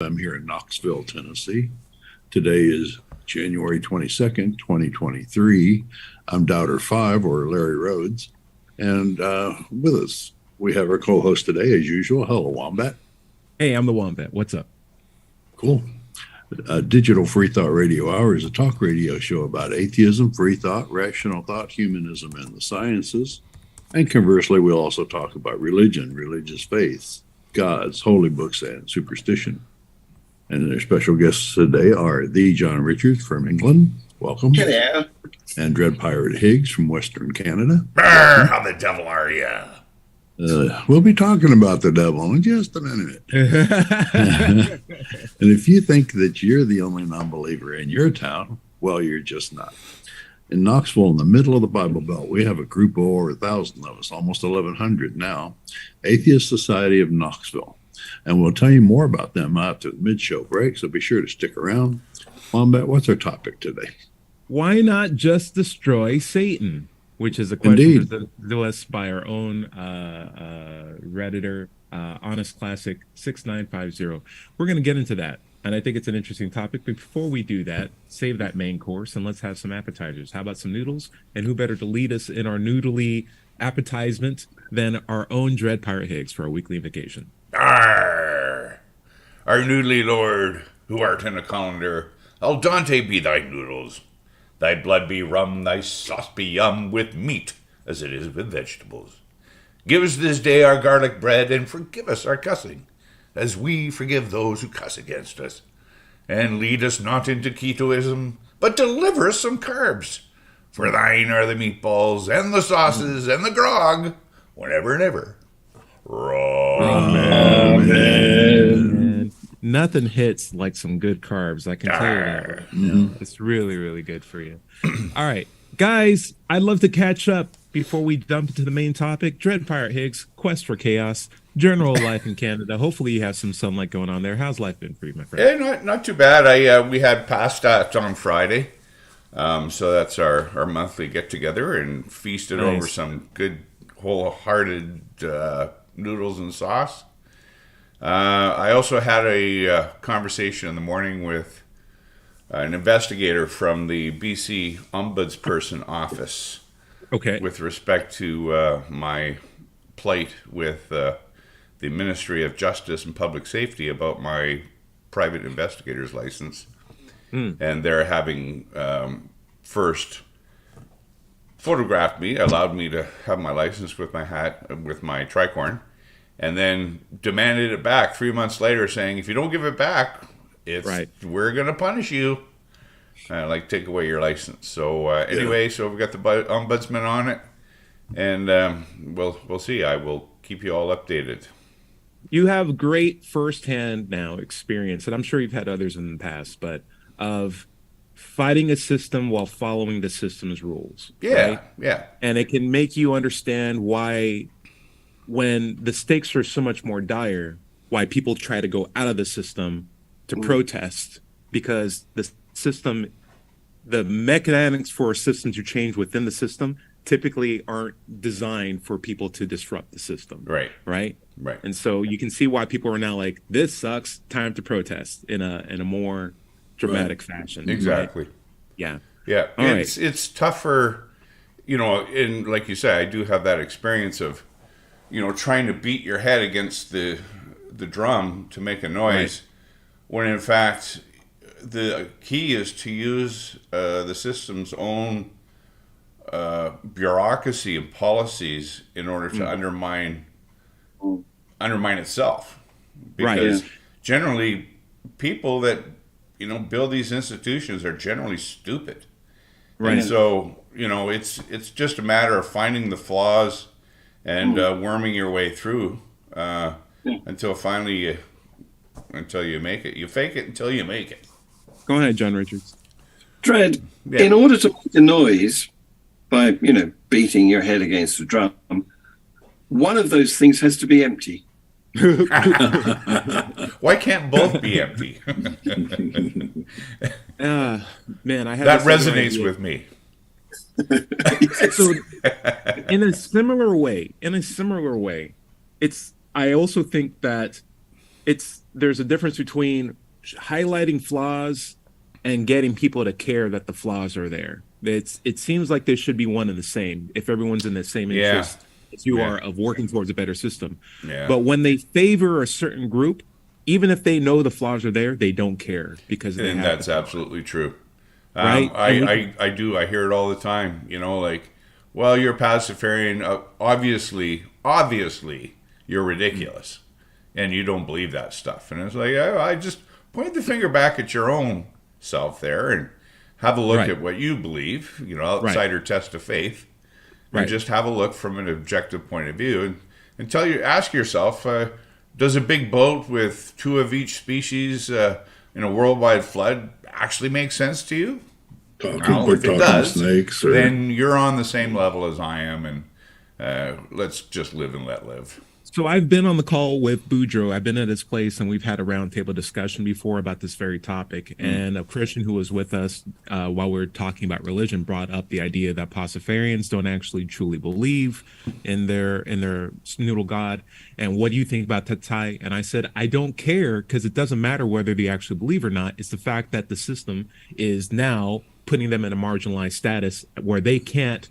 I'm here in Knoxville, Tennessee. Today is January 22nd, 2023. I'm Doubter 5, or Larry Rhodes. And with us, we have our co host today, as usual. Hello, Wombat. Hey, I'm the Wombat. What's up? Cool. Digital Freethought Radio Hour is a talk radio show about atheism, free thought, rational thought, humanism, and the sciences. And conversely, we'll also talk about religion, religious faiths, gods, holy books, and superstition. And their special guests today are the John Richards from England. Welcome. Hello. And Dread Pirate Higgs from Western Canada. Brr, how the devil are you? We'll be talking about the devil in just a minute. And if you think that you're the only non-believer in your town, well, you're just not. In Knoxville, in the middle of the Bible Belt, we have a group of over 1,000 of us, almost 1,100 now, Atheist Society of Knoxville. And we'll tell you more about them after the mid-show break, so be sure to stick around. Wombat, what's our topic today? Why not just destroy Satan? Which is a question presented to us by our own Redditor, Honest Classic 6950. We're going to get into that, and I think it's an interesting topic. But before we do that, save that main course, and let's have some appetizers. How about some noodles? And who better to lead us in our noodly appetizement than our own Dread Pirate Higgs for our weekly invocation? Arr! Our noodly lord, who art in a colander, al dente be thy noodles. Thy blood be rum, thy sauce be yum, with meat as it is with vegetables. Give us this day our garlic bread, and forgive us our cussing, as we forgive those who cuss against us. And lead us not into ketoism, but deliver us some carbs. For thine are the meatballs, and the sauces, and the grog, whenever and ever. Amen. Nothing hits like some good carbs. I can tell you that. Mm-hmm. It's really, really good for you. All right, guys, I'd love to catch up before we jump into the main topic. Dread Pirate Higgs, Quest for Chaos, General Life in Canada. Hopefully you have some sunlight going on there. How's life been for you, my friend? Yeah, not too bad. We had pasta on Friday. So that's our monthly get-together, and feasted over some good wholehearted noodles and sauce. I also had a conversation in the morning with an investigator from the BC Ombudsperson office. Okay. With respect to my plight with the Ministry of Justice and Public Safety about my private investigator's license. And they're having first photographed me, allowed me to have my license with my hat, with my tricorn, and then demanded it back 3 months later, saying, if you don't give it back, we're going to punish you. Like, take away your license. So anyway, so we've got the ombudsman on it, and we'll see. I will keep you all updated. You have great firsthand now experience, and I'm sure you've had others in the past, but of fighting a system while following the system's rules. Yeah, right? Yeah. And it can make you understand why, when the stakes are so much more dire, why people try to go out of the system to protest, because the system, the mechanics for systems to change within the system typically aren't designed for people to disrupt the system. Right. And so you can see why people are now like, this sucks, time to protest in a more dramatic fashion. Exactly. Right? Yeah. Yeah. It's tougher, and like you say, I do have that experience of, trying to beat your head against the drum to make a noise, when in fact the key is to use the system's own bureaucracy and policies in order to undermine itself. Because generally, people that build these institutions are generally stupid, and so it's just a matter of finding the flaws and worming your way through until finally, until you make it. You fake it until you make it. Go ahead, John Richards. Dread, in order to make a noise by, beating your head against a drum, one of those things has to be empty. Why can't both be empty? Man, I have that resonates with me. So, in a similar way, I also think that there's a difference between highlighting flaws and getting people to care that the flaws are there. It seems like they should be one and the same if everyone's in the same interest as you are of working towards a better system. Yeah. But when they favor a certain group, even if they know the flaws are there, they don't care because they And have that's absolutely true. Right? I hear it all the time. Like, well, you're a pacifarian. Obviously, you're ridiculous, and you don't believe that stuff. And it's like, I just point the finger back at your own self there and have a look at what you believe. Outsider test of faith, and just have a look from an objective point of view, and ask yourself, does a big boat with 2 of each species in a worldwide flood actually make sense to you? If it does, snakes then you're on the same level as I am, and let's just live and let live. So I've been on the call with Boudreaux. I've been at his place, and we've had a roundtable discussion before about this very topic. And a Christian who was with us while we were talking about religion brought up the idea that Pacifarians don't actually truly believe in their noodle god. And what do you think about Tatai? And I said, I don't care, because it doesn't matter whether they actually believe or not. It's the fact that the system is now putting them in a marginalized status where they can't,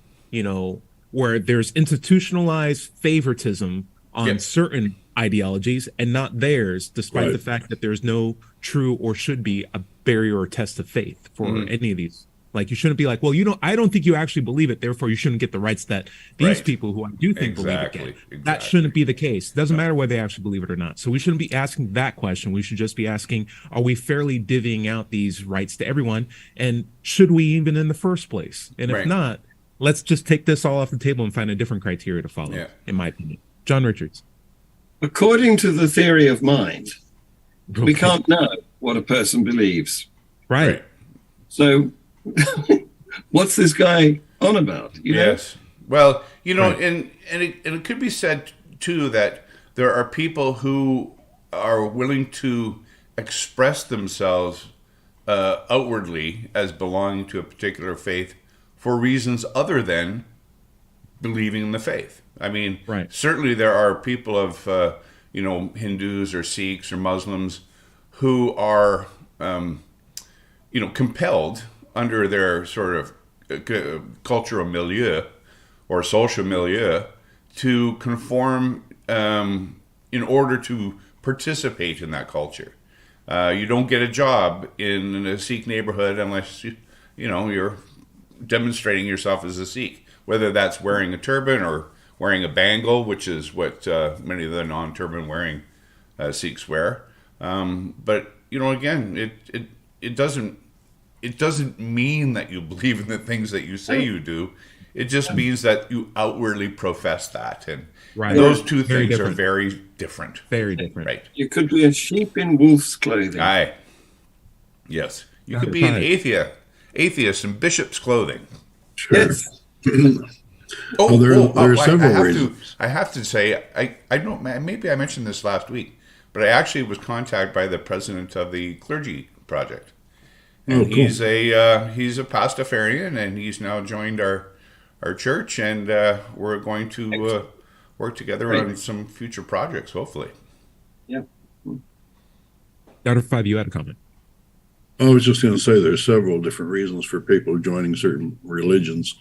where there's institutionalized favoritism on certain ideologies and not theirs, despite the fact that there's no true or should be a barrier or test of faith for any of these. Like, you shouldn't be like, well, I don't think you actually believe it, therefore you shouldn't get the rights that these people who I do think believe it get. That shouldn't be the case. It doesn't matter whether they actually believe it or not. So we shouldn't be asking that question. We should just be asking, are we fairly divvying out these rights to everyone? And should we even in the first place? And if not, let's just take this all off the table and find a different criteria to follow, in my opinion. John Richards. According to the theory of mind, we can't know what a person believes. Right. So what's this guy on about? Yes. Well, and it could be said, too, that there are people who are willing to express themselves outwardly as belonging to a particular faith for reasons other than believing in the faith. I mean, certainly there are people of, Hindus or Sikhs or Muslims who are, compelled under their sort of cultural milieu or social milieu to conform in order to participate in that culture. You don't get a job in a Sikh neighborhood unless you're demonstrating yourself as a Sikh, whether that's wearing a turban or wearing a bangle, which is what many of the non-turban wearing Sikhs wear. But again, it doesn't mean that you believe in the things that you say you do. It just means that you outwardly profess that, and those two things are very different. Very different. Right. You could be a sheep in wolf's clothing. Aye. Yes. You could be an atheist in bishop's clothing. Sure. Yes. There are several reasons. I have to say, I don't. Maybe I mentioned this last week, but I actually was contacted by the president of the Clergy Project, and he's a Pastafarian, and he's now joined our church, and we're going to work together on some future projects, hopefully. Yeah. Dr. Five, you had a comment. I was just going to say there's several different reasons for people joining certain religions,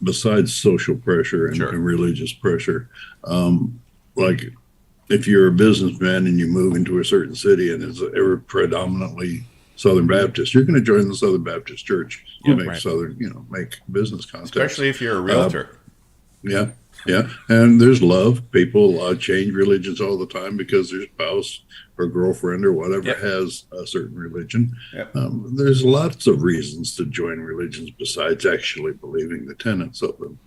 besides social pressure and religious pressure. Like if you're a businessman and you move into a certain city and it's predominantly Southern Baptist, you're going to join the Southern Baptist Church to make business contacts. Especially if you're a realtor. Yeah. And there's love. People change religions all the time because their spouse or girlfriend or whatever has a certain religion. There's lots of reasons to join religions besides actually believing the tenets of them.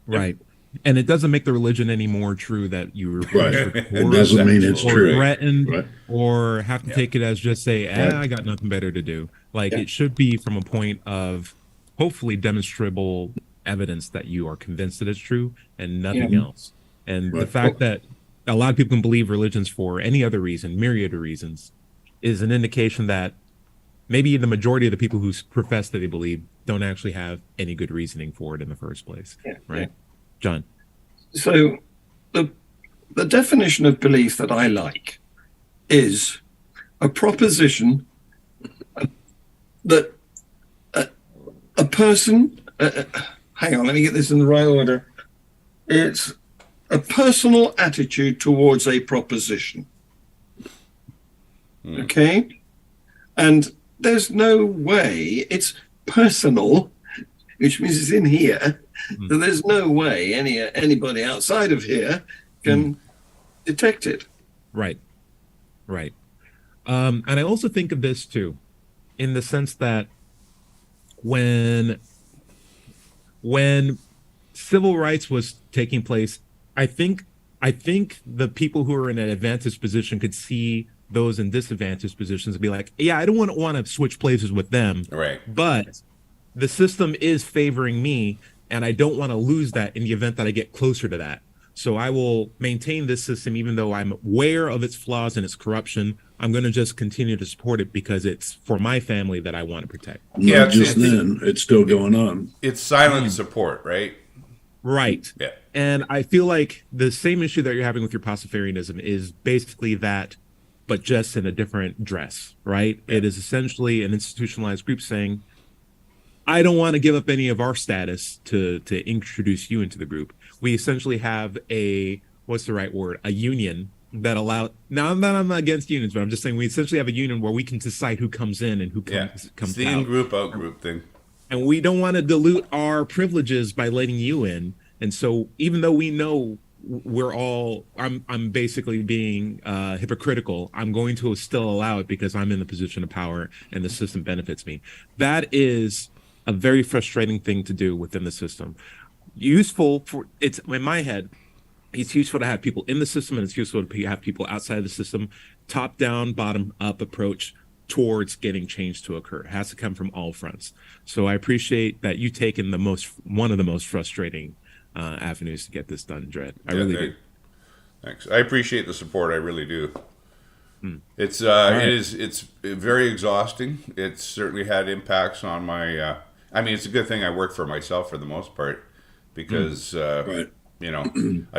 Right. And it doesn't make the religion any more true that you were it doesn't mean it's true. Threatened or have to take it as just say, I got nothing better to do. Like it should be from a point of hopefully demonstrable evidence that you are convinced that it's true and nothing else. And the fact that a lot of people can believe religions for any other reason, myriad of reasons, is an indication that maybe the majority of the people who profess that they believe don't actually have any good reasoning for it in the first place. John? So the definition of belief that I like is a proposition that a person, hang on, let me get this in the right order. It's a personal attitude towards a proposition. Okay? And there's no way it's personal, which means it's in here. So there's no way anybody outside of here can detect it. Right. And I also think of this too, in the sense that when civil rights was taking place, I think the people who are in an advantaged position could see those in disadvantaged positions and be like, yeah, I don't want to switch places with them. Right. But the system is favoring me, and I don't want to lose that in the event that I get closer to that. So I will maintain this system even though I'm aware of its flaws and its corruption. I'm going to just continue to support it because it's for my family that I want to protect. Yeah, it's still going on. It's silent support, right? Right. Yeah. And I feel like the same issue that you're having with your Pastafarianism is basically that, but just in a different dress, right? Yeah. It is essentially an institutionalized group saying, I don't want to give up any of our status to introduce you into the group. We essentially have a union that allow. Now, I'm not against unions, but I'm just saying we essentially have a union where we can decide who comes in and who comes it's the out. in-group, out-group thing. And we don't want to dilute our privileges by letting you in. And so even though we know I'm basically being hypocritical, I'm going to still allow it because I'm in the position of power and the system benefits me. That is a very frustrating thing to do within the system. It's in my head, it's useful to have people in the system, and it's useful to have people outside of the system. Top down, bottom up approach towards getting change to occur. It has to come from all fronts. So I appreciate that you've taken one of the most frustrating avenues to get this done, Dredd. I really do. Thanks. I appreciate the support. I really do. It's it's very exhausting. It's certainly had impacts on my. It's a good thing I work for myself for the most part, because I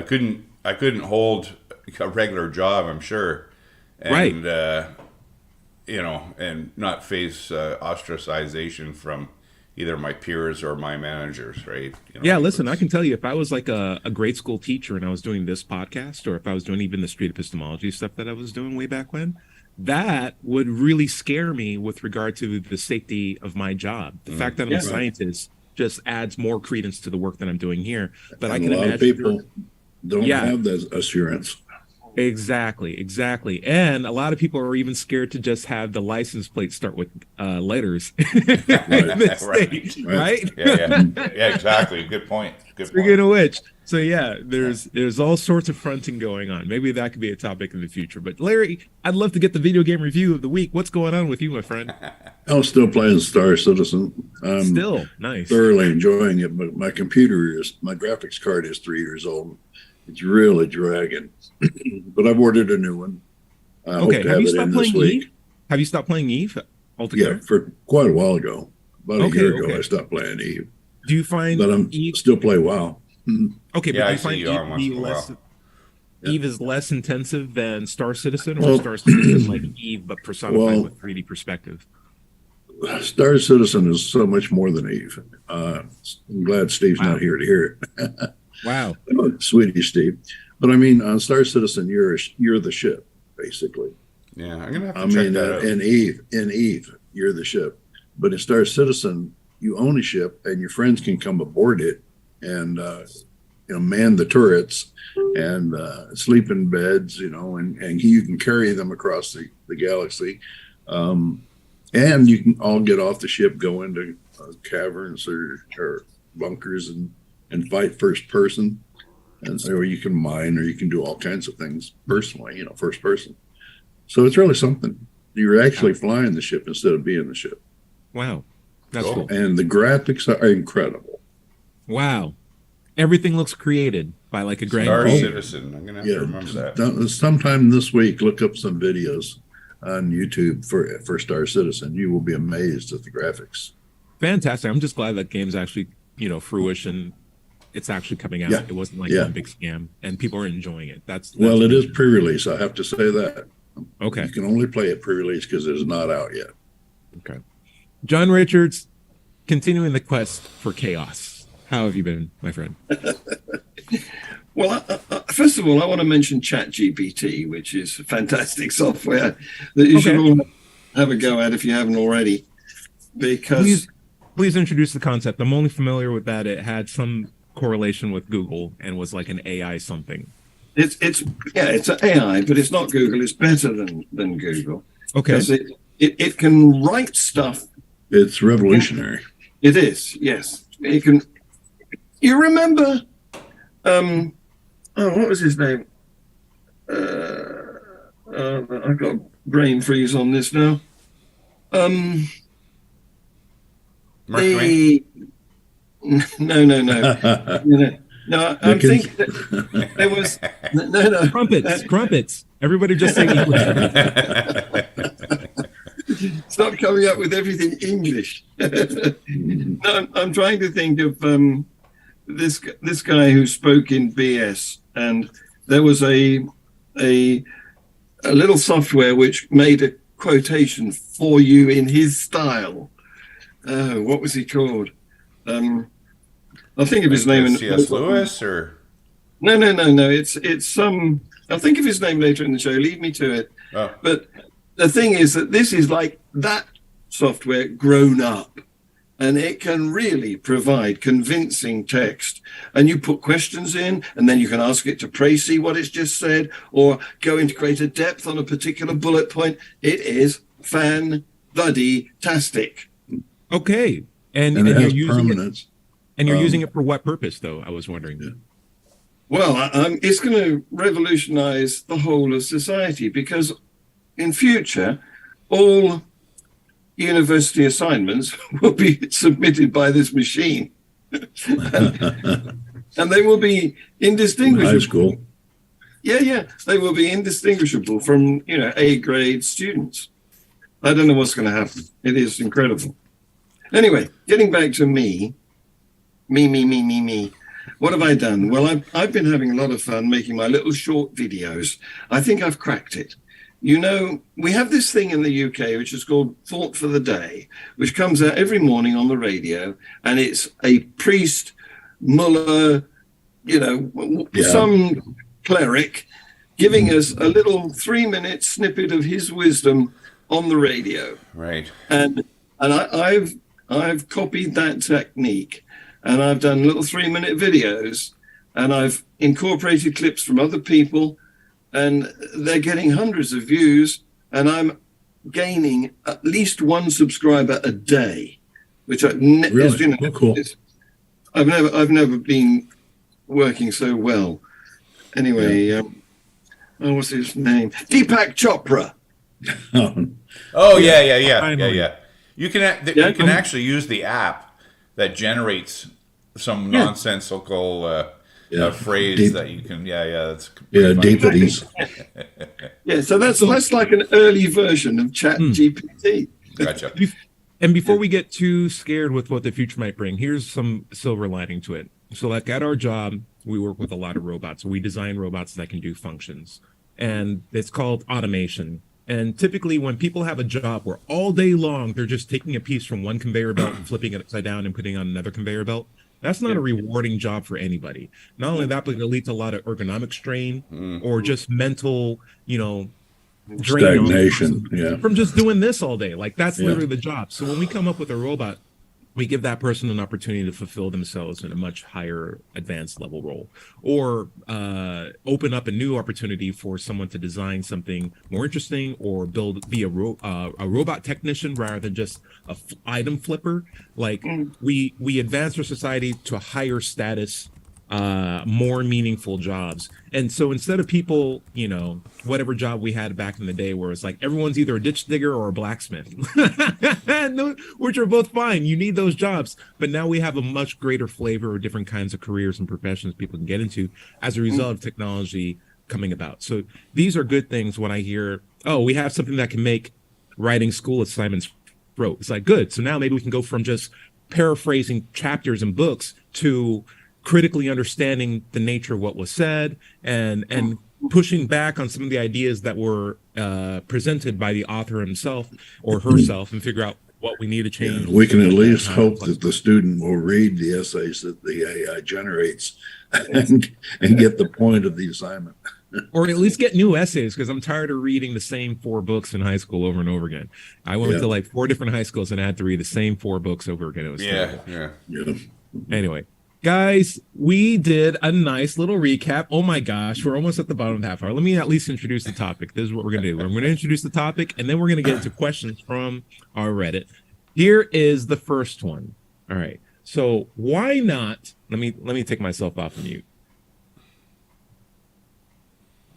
couldn't hold a regular job, I'm sure, and and not face ostracization from either my peers or my managers, right? Listen, I can tell you, if I was like a grade school teacher and I was doing this podcast, or if I was doing even the street epistemology stuff that I was doing way back when, that would really scare me with regard to the safety of my job. The fact that I'm a scientist just adds more credence to the work that I'm doing here. But I can imagine people don't have that assurance. Exactly. And a lot of people are even scared to just have the license plate start with letters. Right? Yeah, exactly. Good point. Speaking of which, so there's all sorts of fronting going on. Maybe that could be a topic in the future. But Larry, I'd love to get the video game review of the week. What's going on with you, my friend? I'm still playing Star Citizen. Still nice. Thoroughly enjoying it, but my graphics card is 3 years old. It's really dragging, but I've ordered a new one. I hope to have it in this week. Have you stopped playing Eve altogether? Yeah, for quite a while ago. About a year ago, I stopped playing Eve. Do you find Eve still play WoW? Okay, but do you find Eve is less intensive than Star Citizen, or Star Citizen like Eve but personified with 3D perspective? Star Citizen is so much more than Eve. I'm glad Steve's not here to hear it. Wow. Sweetie Steve. But on Star Citizen, you're the ship, basically. Yeah, I'm going to have to check that out. In Eve, you're the ship. But in Star Citizen, you own a ship, and your friends can come aboard it and man the turrets and sleep in beds, and you can carry them across the galaxy. And you can all get off the ship, go into caverns or bunkers and fight first person, or you can mine, or you can do all kinds of things personally, first person. So it's really something. You're actually flying the ship instead of being the ship. Wow, that's cool. And the graphics are incredible. Wow, everything looks created by like a grand Star Citizen. I'm gonna have to remember that. Sometime this week, look up some videos on YouTube for Star Citizen. You will be amazed at the graphics. Fantastic. I'm just glad that game's actually fruition. It's actually coming out. It wasn't like one big scam, and people are enjoying it. That's it is pre-release. I have to say that. Okay. You can only play it pre-release because it's not out yet. Okay. John Richards, continuing the quest for chaos. How have you been, my friend? Well, first of all, I want to mention ChatGPT, which is fantastic software that you should all have a go at if you haven't already. Because please introduce the concept. I'm only familiar with that. It had some correlation with Google and was like an AI something. It's an AI, but it's not Google. It's better than Google. Okay. Because it can write stuff. It's revolutionary. It is, yes. It can. You remember? What was his name? I've got brain freeze on this now. Mark Twain? No. No, I'm thinking that there was no Crumpets. Everybody just say English. Stop coming up with everything English. No, I'm trying to think of this guy who spoke in BS, and there was a little software which made a quotation for you in his style. What was he called? I'll think of his name. C.S. Lewis or no. It's some. I'll think of his name later in the show. Leave me to it. Oh. But the thing is that this is like that software grown up, and it can really provide convincing text. And you put questions in, and then you can ask it to précis what it's just said, or go into greater depth on a particular bullet point. It is fan-tastic. Okay, and it you're has using permanence. And you're using it for what purpose, though? I was wondering. Yeah. Well, it's going to revolutionize the whole of society, because in future, all university assignments will be submitted by this machine. and they will be indistinguishable. High school. Yeah. They will be indistinguishable from, A grade students. I don't know what's going to happen. It is incredible. Anyway, getting back to me. What have I done? Well, I've been having a lot of fun making my little short videos. I think I've cracked it. We have this thing in the UK which is called Thought for the Day, which comes out every morning on the radio, and it's a priest, mullah, some cleric giving us a little 3-minute snippet of his wisdom on the radio. right. And I've copied that technique. And I've done little 3-minute videos, and I've incorporated clips from other people, and they're getting hundreds of views, and I'm gaining at least one subscriber a day, which Really? Cool. I've never been working so well. Anyway, what's his name? Deepak Chopra. Oh yeah. You can actually use the app that generates some nonsensical phrase that you can. That's deepities. Yeah, so that's like an early version of ChatGPT. Gotcha. And before we get too scared with what the future might bring, here's some silver lining to it. So like at our job, we work with a lot of robots. We design robots that can do functions, and it's called automation. And typically when people have a job where all day long they're just taking a piece from one conveyor belt and flipping it upside down and putting on another conveyor belt, that's not a rewarding job for anybody. Not only that, but it'll lead to a lot of ergonomic strain or just mental, drain stagnation from just doing this all day. Like that's literally the job. So when we come up with a robot, we give that person an opportunity to fulfill themselves in a much higher advanced level role, or open up a new opportunity for someone to design something more interesting, or be a robot technician rather than just a item flipper. Like we advance our society to a higher status, more meaningful jobs. And so instead of people, whatever job we had back in the day where it's like everyone's either a ditch digger or a blacksmith, which are both fine. You need those jobs. But now we have a much greater flavor of different kinds of careers and professions people can get into as a result of technology coming about. So these are good things when I hear, we have something that can make writing school assignments throat. It's like, good. So now maybe we can go from just paraphrasing chapters and books to critically understanding the nature of what was said and pushing back on some of the ideas that were presented by the author himself or herself and figure out what we need to change. We can at least hope that the student will read the essays that the AI generates and get the point of the assignment. Or at least get new essays, because I'm tired of reading the same 4 books in high school over and over again. I went to like 4 different high schools and I had to read the same 4 books over again. It was terrible. Anyway, guys, we did a nice little recap. Oh my gosh, we're almost at the bottom of the half hour. Let me at least introduce the topic. This is what we're going to do. We're going to introduce the topic, and then we're going to get into questions from our Reddit. Here is the first one. All right. So why not? Let me take myself off of mute.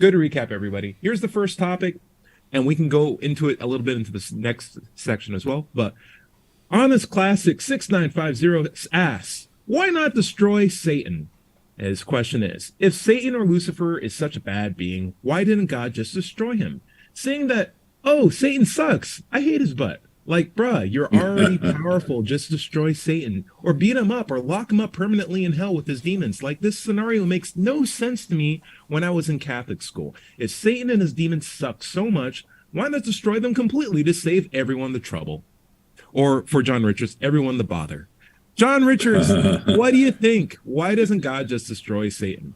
Good recap, everybody. Here's the first topic, and we can go into it a little bit into this next section as well. But Honest Classic 6950 asks, why not destroy Satan? His question is, if Satan or Lucifer is such a bad being, why didn't God just destroy him? Saying that, oh, Satan sucks, I hate his butt. Like, bruh, you're already powerful. Just destroy Satan or beat him up or lock him up permanently in hell with his demons. Like, this scenario makes no sense to me when I was in Catholic school. If Satan and his demons suck so much, why not destroy them completely to save everyone the trouble? Or for John Richards, everyone the bother. John Richards, what do you think? Why doesn't God just destroy Satan?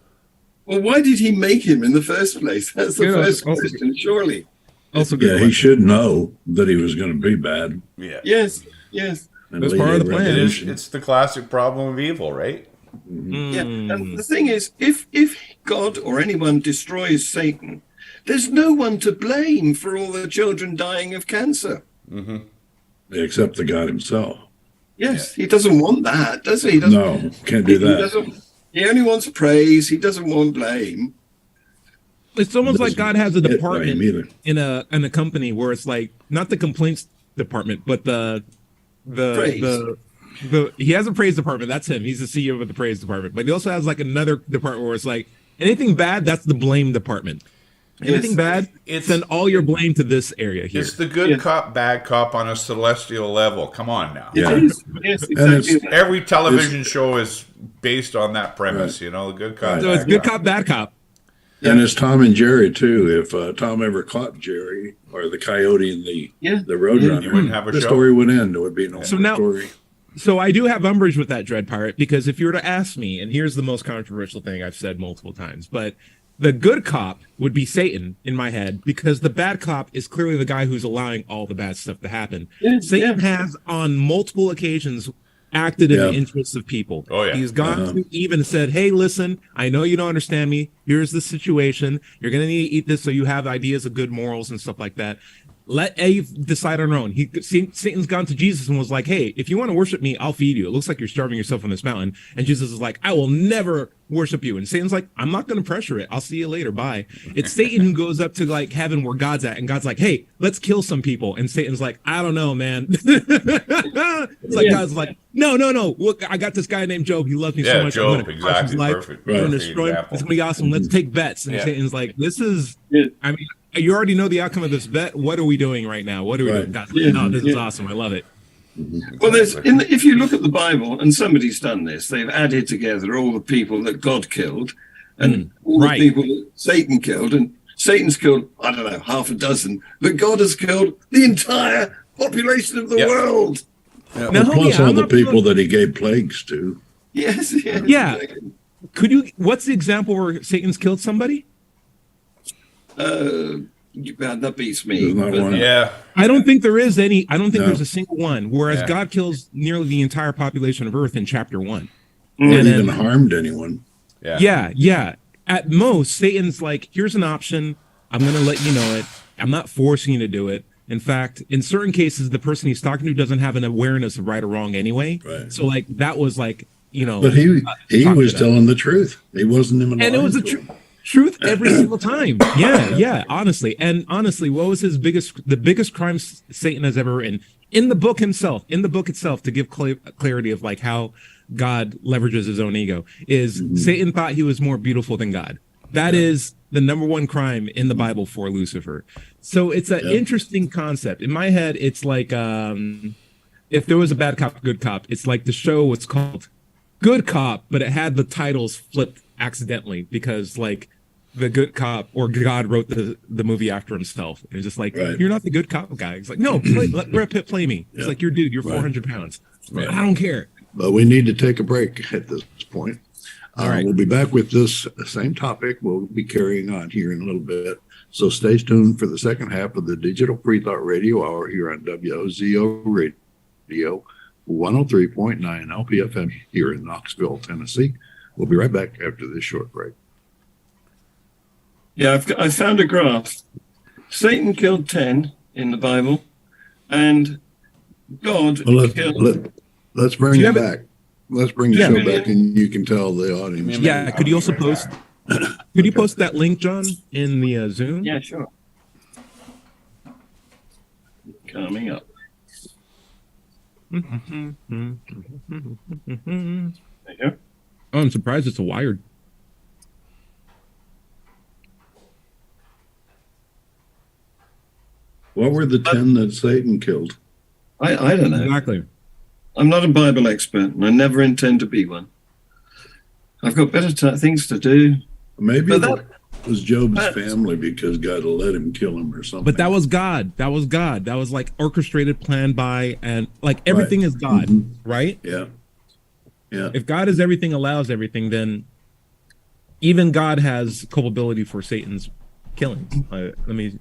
Well, why did he make him in the first place? That's the first question, surely. Also, he should know that he was going to be bad. Yeah. Yes. That's part of the plan. It's the classic problem of evil, right? Yeah. And the thing is, if God or anyone destroys Satan, there's no one to blame for all the children dying of cancer. Except the God himself. Yes, he doesn't want that, does he? No, can't do that. He only wants praise. He doesn't want blame. It's almost like God has a department in a company where it's like not the complaints department, but the he has a praise department. That's him. He's the CEO of the praise department. But he also has like another department where it's like anything bad, that's the blame department. Anything bad, send all your blame to this area here. It's the good cop, bad cop on a celestial level. Come on now. Yes, exactly. Every television show is based on that premise, you know, the good cop. So it's good cop, bad cop. And it's Tom and Jerry too. If Tom ever caught Jerry or the coyote and the roadrunner, you wouldn't have a the show. story would end. There would be no story. So I do have umbrage with that, Dread Pirate, because if you were to ask me, and here's the most controversial thing I've said multiple times, but the good cop would be Satan in my head, because the bad cop is clearly the guy who's allowing all the bad stuff to happen. Satan has on multiple occasions acted in the interests of people. He's gone to Eve and said, hey, listen, I know you don't understand me. Here's the situation. You're going to need to eat this so you have ideas of good morals and stuff like that. Let Eve decide on her own. Satan's gone to Jesus and was like, hey, if you want to worship me, I'll feed you. It looks like you're starving yourself on this mountain. And Jesus is like, I will never worship you. And Satan's like, I'm not going to pressure it. I'll see you later. Bye. It's Satan who goes up to like heaven where God's at. And God's like, hey, let's kill some people. And Satan's like, I don't know, man. It's like God's like, no. Look, I got this guy named Job. He loves me so much. Job, I'm going to crush his life. Perfect. I'm going to destroy him. It's going to be awesome. Let's take bets. And Satan's like, this is, I mean, you already know the outcome of this bet. What are we doing right now? What are we doing? God's like, no, this is awesome. I love it. Well, if you look at the Bible, and somebody's done this, they've added together all the people that God killed and all the people that Satan killed, and Satan's killed, I don't know, half a dozen, but God has killed the entire population of the world. Yeah, well, plus all the people that he gave plagues to. Yes. Yeah. Could you? What's the example where Satan's killed somebody? That beats me. I don't think there is any. I don't think there's a single one. Whereas God kills nearly the entire population of Earth in chapter 1. And even harmed anyone. Yeah. At most, Satan's like, here's an option. I'm going to let you know it. I'm not forcing you to do it. In fact, in certain cases, the person he's talking to doesn't have an awareness of right or wrong anyway. Right. So like that was like, you know. But he was telling the truth. He wasn't even. And it was the truth every single time. Yeah, honestly. And honestly, what was the biggest crime Satan has ever written in the book itself, to give clarity of like how God leverages his own ego, is Satan thought he was more beautiful than God. That is the number one crime in the Bible for Lucifer. So it's an interesting concept. In my head, it's like if there was a bad cop, good cop, it's like the show was called Good Cop, but it had the titles flipped accidentally because like the good cop, or God wrote the movie after himself. It was just like, Right. you're not the good cop guy. He's like, no, let Brad Pitt play me. It's Yeah. like, you're 400 pounds. Right. I don't care. But we need to take a break at this point. All right. We'll be back with this same topic. We'll be carrying on here in a little bit. So stay tuned for the second half of the Digital Freethought Radio Hour here on WOZO Radio 103.9 LPFM here in Knoxville, Tennessee. We'll be right back after this short break. Yeah, I found a graph. Satan killed 10 in the Bible, and God killed. Let's bring it back. Let's bring the Yeah. show back, and you can tell the audience. Yeah. Could you also post? Could you post that link, John, in the Zoom? Yeah, sure. Coming up. There you go. Oh, I'm surprised it's a wired. What were the 10 that Satan killed? I don't know. Exactly. I'm not a Bible expert, and I never intend to be one. I've got better things to do. Maybe But that was Job's family because God let him kill him or something. But that was God. That was God. That was like orchestrated, planned by, and like everything is God, right? Yeah. Yeah. If God is everything, allows everything, then even God has culpability for Satan's killings. Let me.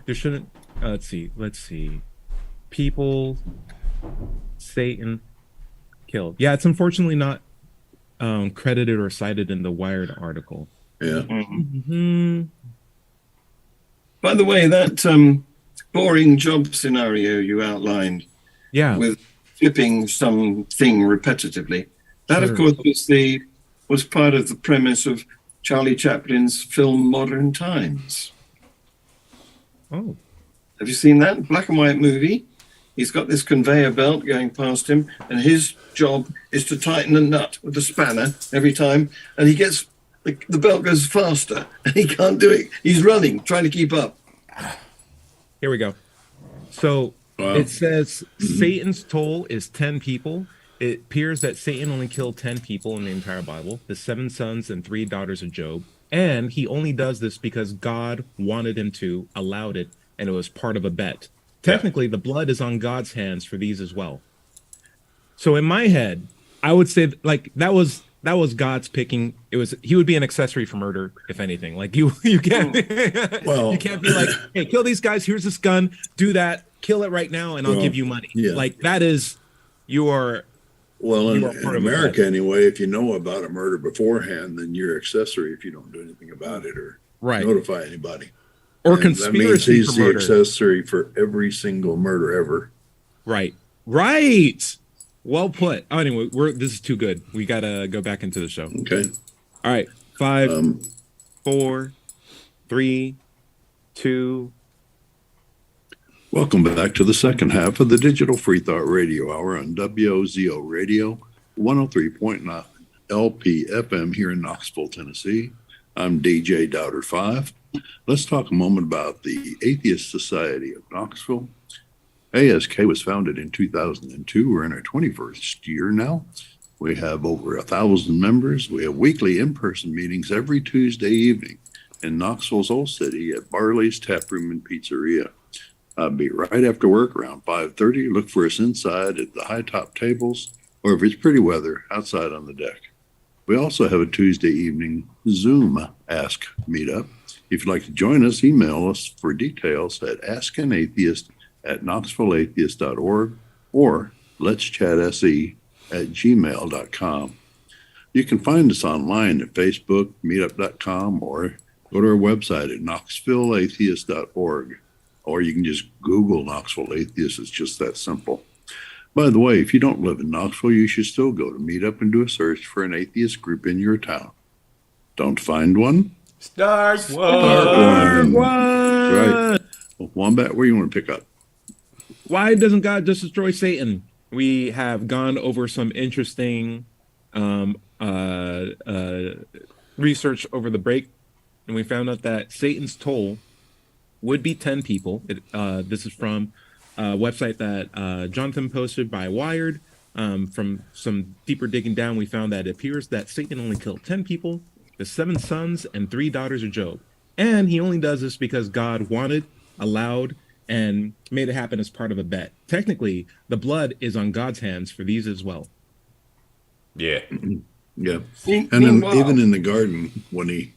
There shouldn't. Let's see. People, Satan killed. Yeah, it's unfortunately not credited or cited in the Wired article. Yeah. Mm-hmm. By the way, that boring job scenario you outlined, Yeah. with flipping something repetitively, that Sure. of course was part of the premise of Charlie Chaplin's film Modern Times. Oh. Have you seen that black and white movie? He's got this conveyor belt going past him, and his job is to tighten a nut with a spanner every time, and he gets the belt goes faster, and he can't do it. He's running, trying to keep up. Here we go. So Wow. it says Satan's toll is 10 people. It appears that Satan only killed 10 people in the entire Bible, the 7 sons and 3 daughters of Job. And he only does this because God wanted him to, allowed it, and it was part of a bet. Technically, the blood is on God's hands for these as well. So in my head, I would say like that was God's picking. He would be an accessory for murder, if anything. Like you can't Well- you can't be like, hey, kill these guys, here's this gun, do that, kill it right now, and I'll Well, give you money. yeah. Like that is your Well, in You are part of America, anyway, if you know about a murder beforehand, then you're accessory if you don't do anything about it or right. notify anybody. Or And that means conspiracy he's for the murder. accessory for every single murder ever. Right. Right. Well put. Oh, anyway, this is too good. We gotta go back into the show. Okay. All right. 5, Um, 4, 3, 2. Welcome back to the second half of the Digital Freethought Radio Hour on WOZO Radio 103.9 LPFM here in Knoxville, Tennessee. I'm DJ Doubter 5. Let's talk a moment about the Atheist Society of Knoxville. ASK was founded in 2002. We're in our 21st year now. We have over 1,000 members. We have weekly in-person meetings every Tuesday evening in Knoxville's Old City at Barley's Tap Room and Pizzeria. I'll be right after work around 5:30. Look for us inside at the high top tables, or if it's pretty weather, outside on the deck. We also have a Tuesday evening Zoom Ask Meetup. If you'd like to join us, email us for details at askanatheist@knoxvilleatheist.org or let'schatsE@gmail.com. You can find us online at Facebook, meetup.com, or go to our website at knoxvilleatheist.org. Or you can just Google Knoxville Atheist. It's just that simple. By the way, if you don't live in Knoxville, you should still go to Meetup and do a search for an atheist group in your town. Don't find one? Start Start one. one. Right. Well, Wombat, where you want to pick up? Why doesn't God just destroy Satan? We have gone over some interesting research over the break, and we found out that Satan's toll would be 10 people. This is from a website that Jonathan posted by Wired. From some deeper digging down, we found that it appears that Satan only killed 10 people, the 7 sons and 3 daughters of Job. And he only does this because God wanted, allowed, and made it happen as part of a bet. Technically, the blood is on God's hands for these as well. Yeah. Yeah. And then even in the garden, when he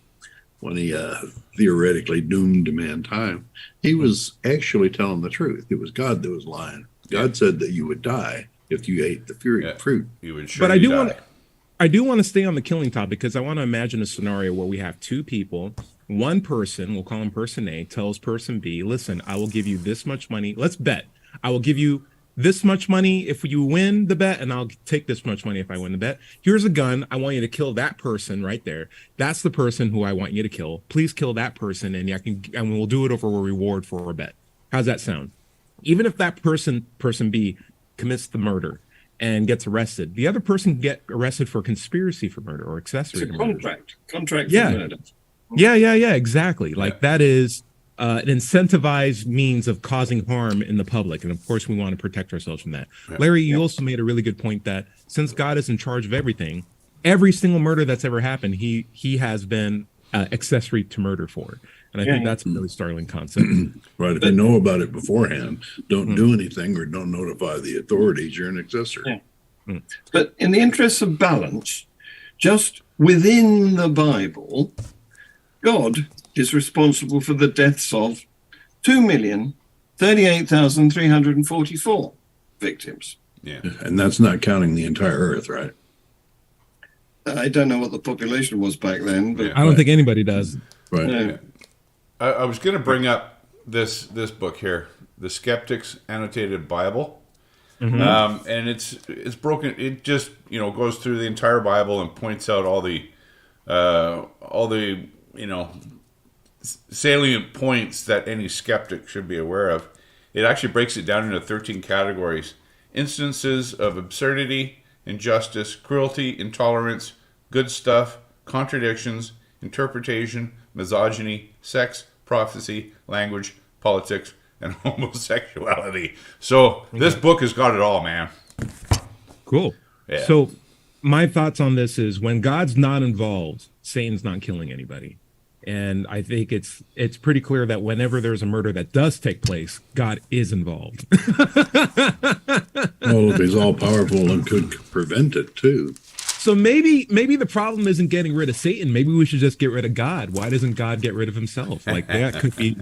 theoretically doomed mankind, he was actually telling the truth. It was God that was lying. God said that you would die if you ate the fruit. You would but I do want to stay on the killing topic, because I want to imagine a scenario where we have 2 people. One person, we'll call him person A, tells person B, listen, I will give you this much money. Let's bet. I will give you this much money if you win the bet, and I'll take this much money if I win the bet. Here's a gun. I want you to kill that person right there. That's the person who I want you to kill. Please kill that person, and we'll do it over a reward for a bet. How's that sound? Even if that person B, commits the murder and gets arrested, the other person can get arrested for conspiracy for murder or accessory to murder. Contract for murder. Yeah, exactly. Like that is an incentivized means of causing harm in the public. And of course, we want to protect ourselves from that. Yeah. Larry, you also made a really good point that since God is in charge of everything, every single murder that's ever happened, he has been accessory to murder for. And I think that's a really startling concept. Right. If you know about it beforehand, don't do anything or don't notify the authorities, you're an accessory. Yeah. But in the interest of balance, just within the Bible, God is responsible for the deaths of 2,038,344 victims. Yeah. And that's not counting the entire earth, right? I don't know what the population was back then, but I don't think anybody does. Right. No. Yeah. I was going to bring up this book here, The Skeptic's Annotated Bible. Mm-hmm. And it's broken. It just, goes through the entire Bible and points out all the salient points that any skeptic should be aware of. It actually breaks it down into 13 categories: instances of absurdity, injustice, cruelty, intolerance, good stuff, contradictions, interpretation, misogyny, sex, prophecy, language, politics, and homosexuality. So this book has got it all, man. Cool. Yeah. So my thoughts on this is, when God's not involved, Satan's not killing anybody. And I think it's pretty clear that whenever there's a murder that does take place, God is involved. Well, if he's all powerful and could prevent it too. So maybe the problem isn't getting rid of Satan. Maybe we should just get rid of God. Why doesn't God get rid of himself? Like, that could be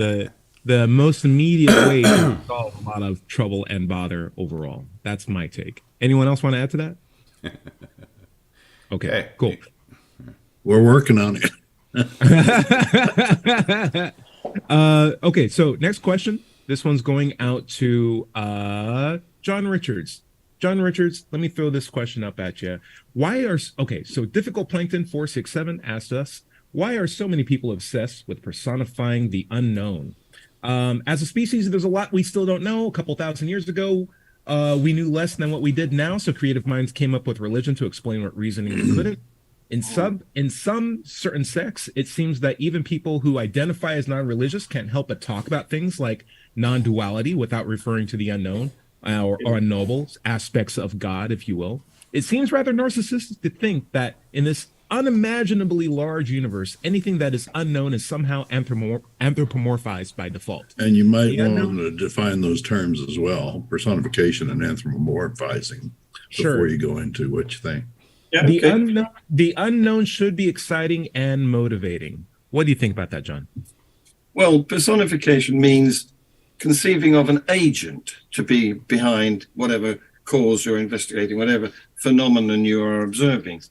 the most immediate way to solve a lot of trouble and bother overall. That's my take. Anyone else want to add to that? Okay, cool. We're working on it. Okay, so next question. This one's going out to John Richards. John Richards, let me throw this question up at you. So Difficult Plankton 467 asked us, why are so many people obsessed with personifying the unknown? As a species, there's a lot we still don't know. A couple thousand years ago, we knew less than what we did now, so creative minds came up with religion to explain what reasoning couldn't. In some certain sects, it seems that even people who identify as non-religious can't help but talk about things like non-duality without referring to the unknown or unknowable aspects of God, if you will. It seems rather narcissistic to think that in this unimaginably large universe, anything that is unknown is somehow anthropomorphized by default. And you might want to define those terms as well: personification and anthropomorphizing, before you go into what you think. Yeah, the unknown should be exciting and motivating. What do you think about that, John? Well, personification means conceiving of an agent to be behind whatever cause you're investigating, whatever phenomenon you are observing.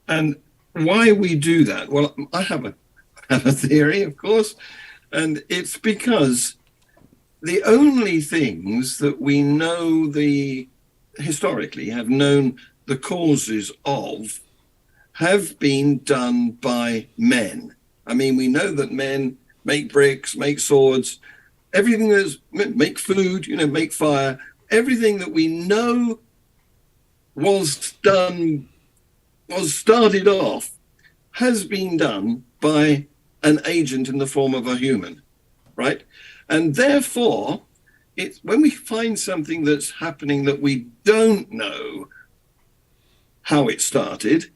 And why we do that? Well, I have a theory, of course, and it's because the only things that we know historically have known the causes of have been done by men. I mean, we know that men make bricks, make swords, everything make food, make fire, everything that we know was started off has been done by an agent in the form of a human, right? And therefore, when we find something that's happening that we don't know how it started,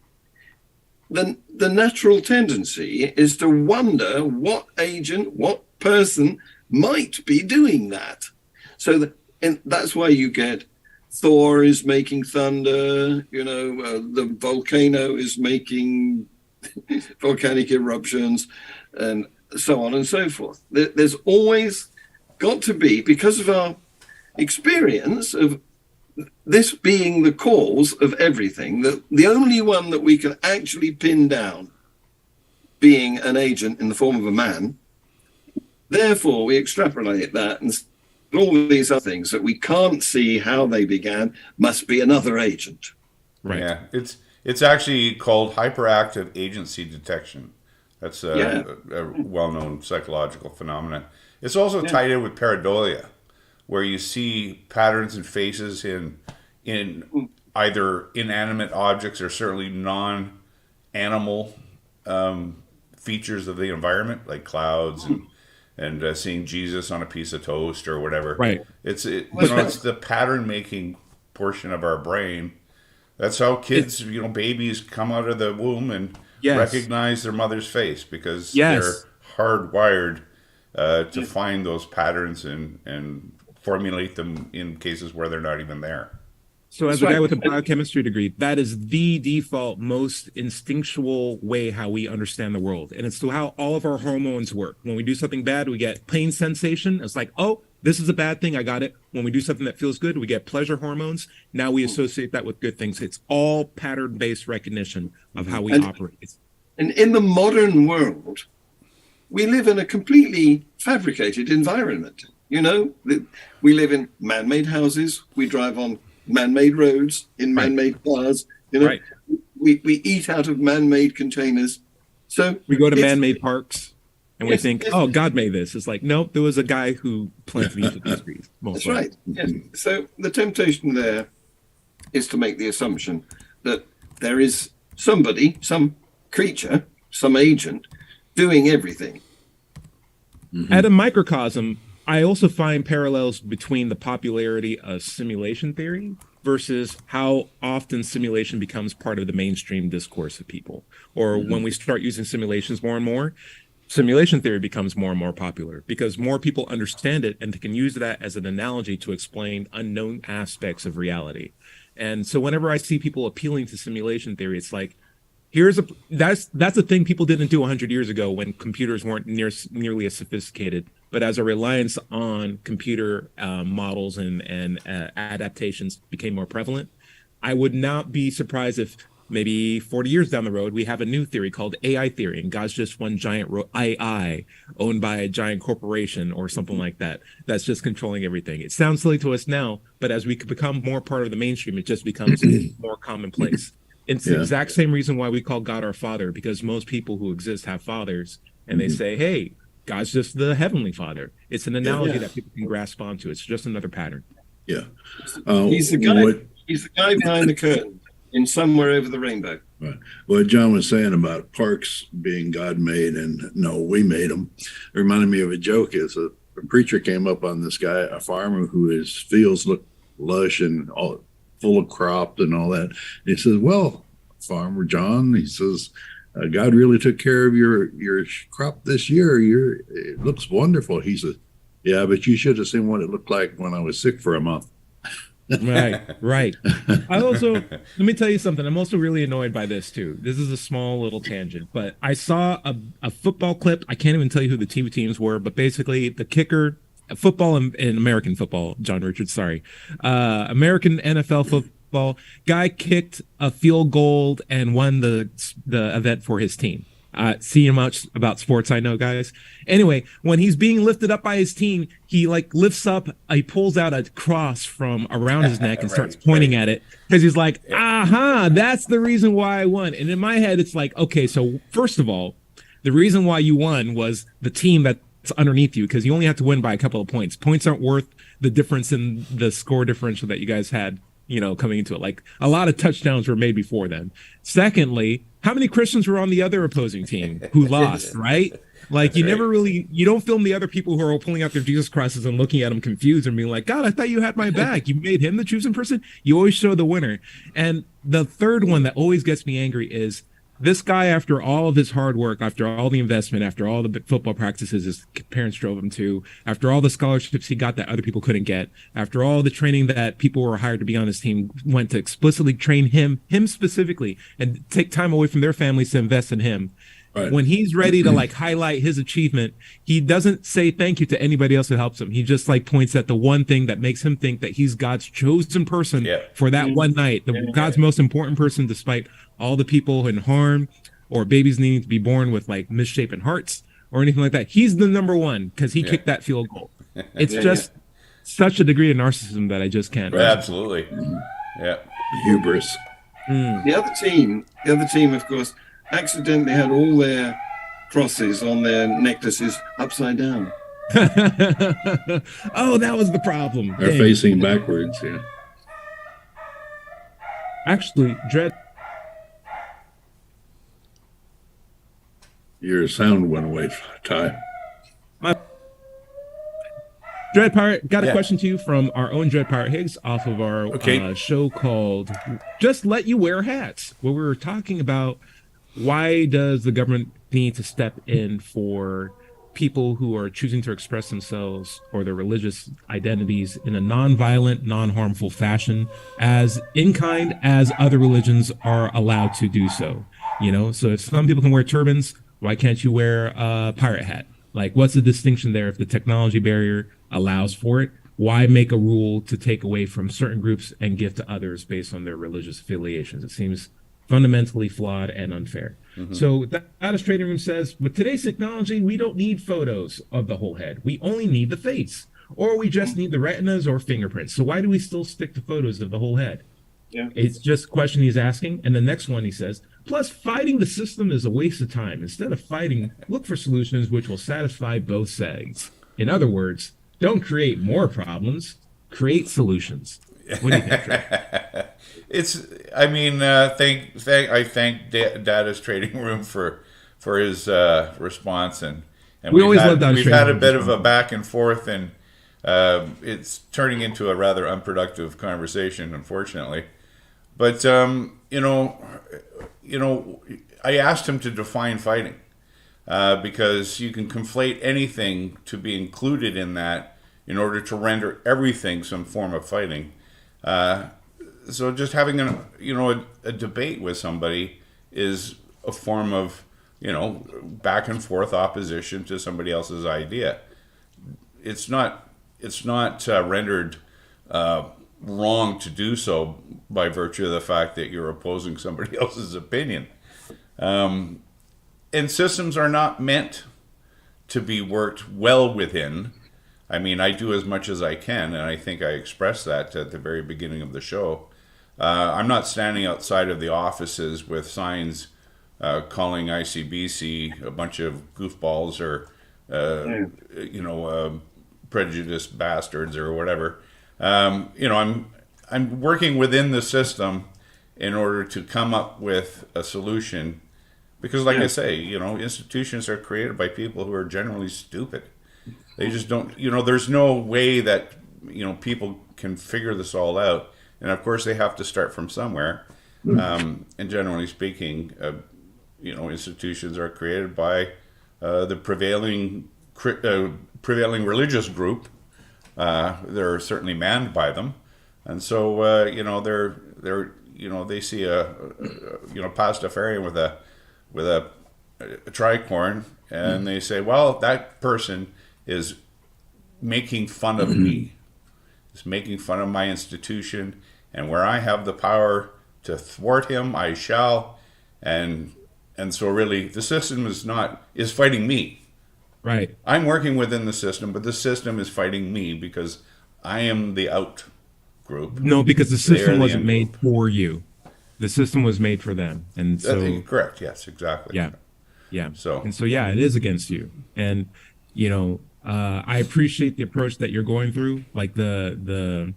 the natural tendency is to wonder what agent, what person might be doing that. So and that's why you get Thor is making thunder, the volcano is making volcanic eruptions, and so on and so forth. There's always got to be, because of our experience of this being the cause of everything, the only one that we can actually pin down being an agent in the form of a man. Therefore, we extrapolate that, and all these other things that we can't see how they began must be another agent. Right. Yeah, it's actually called hyperactive agency detection. That's a well-known psychological phenomenon. It's also tied in with pareidolia, where you see patterns and faces in either inanimate objects or certainly non-animal features of the environment, like clouds and seeing Jesus on a piece of toast or whatever. Right. It's the pattern making portion of our brain. That's how kids, babies come out of the womb and recognize their mother's face, because they're hardwired to find those patterns and formulate them in cases where they're not even there. So as a guy with a biochemistry degree, that is the default, most instinctual way how we understand the world. And it's to how all of our hormones work. When we do something bad, we get pain sensation. It's like, oh, this is a bad thing. I got it. When we do something that feels good, we get pleasure hormones. Now we associate that with good things. It's all pattern-based recognition of how we operate. And in the modern world, we live in a completely fabricated environment. We live in man-made houses. We drive on man-made roads in man-made cars. We eat out of man-made containers. So we go to man-made parks and we think, oh, God made this. It's like, nope, there was a guy who planted these trees. That's right. Yes. So the temptation there is to make the assumption that there is somebody, some creature, some agent doing everything. Mm-hmm. At a microcosm, I also find parallels between the popularity of simulation theory versus how often simulation becomes part of the mainstream discourse of people. Or when we start using simulations more and more, simulation theory becomes more and more popular because more people understand it and they can use that as an analogy to explain unknown aspects of reality. And so whenever I see people appealing to simulation theory, it's like, that's a thing people didn't do 100 years ago when computers weren't nearly as sophisticated. But as a reliance on computer models and adaptations became more prevalent, I would not be surprised if maybe 40 years down the road, we have a new theory called AI theory, and God's just one giant AI owned by a giant corporation or something like that, that's just controlling everything. It sounds silly to us now, but as we become more part of the mainstream, it just becomes more commonplace. It's the exact same reason why we call God our Father, because most people who exist have fathers, and they say, hey, God's just the Heavenly Father. It's an analogy that people can grasp onto. It's just another pattern. Yeah. He's the guy. He's the guy behind the curtain in Somewhere Over the Rainbow. Right. What John was saying about parks being God made and no, we made them, it reminded me of a joke. Is a preacher came up on this guy, a farmer whose fields look lush and all full of crop and all that. And he says, well, Farmer John, he says, God really took care of your crop this year. It looks wonderful. He says, yeah, but you should have seen what it looked like when I was sick for a month. Right. I also, let me tell you something. I'm also really annoyed by this too. This is a small little tangent, but I saw a football clip. I can't even tell you who the teams were, but basically the kicker, football and American football, John Richards, sorry. American NFL football guy kicked a field goal and won the event for his team. See how much about sports I know, guys. Anyway, when he's being lifted up by his team, he lifts up, he pulls out a cross from around his neck and starts pointing at it because he's like, aha, that's the reason why I won. And in my head, it's like, okay, so first of all, the reason why you won was the team that's underneath you, because you only have to win by a couple of points. Points aren't worth the difference in the score differential that you guys had, coming into it. Like a lot of touchdowns were made before then. Secondly, how many Christians were on the other opposing team who lost, right? Like you don't film the other people who are pulling out their Jesus crosses and looking at them confused and being like, God, I thought you had my back. You made him the chosen person. You always show the winner. And the third one that always gets me angry is This guy, after all of his hard work, after all the investment, after all the football practices his parents drove him to, after all the scholarships he got that other people couldn't get, after all the training that people were hired to be on his team went to explicitly train him specifically, and take time away from their families to invest in him. Right. When he's ready to like highlight his achievement, he doesn't say thank you to anybody else who helps him. He just like points at the one thing that makes him think that he's God's chosen person for that one night, God's most important person, despite all the people in harm or babies needing to be born with like misshapen hearts or anything like that. He's the number one because he kicked that field goal. It's just such a degree of narcissism that I just can't. Right, absolutely. Yeah. Hubris. The other team, of course, accidentally had all their crosses on their necklaces upside down. Oh, that was the problem. They're facing backwards, yeah. Actually, Dread. Your sound went away, Ty. Dread Pirate, got a question to you from our own Dread Pirate Higgs off of our show called Just Let You Wear Hats, where we were talking about why does the government need to step in for people who are choosing to express themselves or their religious identities in a non-violent, non-harmful fashion, as in kind as other religions are allowed to do so. You know, so if some people can wear turbans, why can't you wear a pirate hat? Like, what's the distinction there if the technology barrier allows for it? Why make a rule to take away from certain groups and give to others based on their religious affiliations? It seems fundamentally flawed and unfair. So that Atlas Trading Room says, with today's technology, we don't need photos of the whole head. We only need the face, or we just need the retinas or fingerprints. So why do we still stick to photos of the whole head? Yeah, it's just a question he's asking. And the next one he says, plus fighting the system is a waste of time. Instead of fighting, look for solutions which will satisfy both sides. In other words, don't create more problems, create solutions. What do you think, Trey? I thank Data's Trading Room for his response, and we've had a bit of a back and forth, and it's turning into a rather unproductive conversation, unfortunately. But I asked him to define fighting because you can conflate anything to be included in that in order to render everything some form of fighting. So just having a debate with somebody is a form of back and forth opposition to somebody else's idea. It's not rendered wrong to do so by virtue of the fact that you're opposing somebody else's opinion. And systems are not meant to be worked well within. I mean, I do as much as I can, and I think I expressed that at the very beginning of the show. I'm not standing outside of the offices with signs calling ICBC a bunch of goofballs or, prejudiced bastards or whatever. I'm working within the system in order to come up with a solution, because, like I say, institutions are created by people who are generally stupid. They just don't, there's no way that, people can figure this all out. And of course they have to start from somewhere. And generally speaking, institutions are created by the prevailing religious group. They're certainly manned by them. And so, they see a Pastafarian with a tricorn, and they say, well, that person is making fun of me. It's making fun of my institution, and where I have the power to thwart him, I shall. And so really the system is fighting me. Right. I'm working within the system, but the system is fighting me because I am the out group. No, because the system wasn't made for you. The system was made for them. And so that's correct. Yes, exactly. Yeah. Yeah. So yeah, it is against you. And I appreciate the approach that you're going through, like the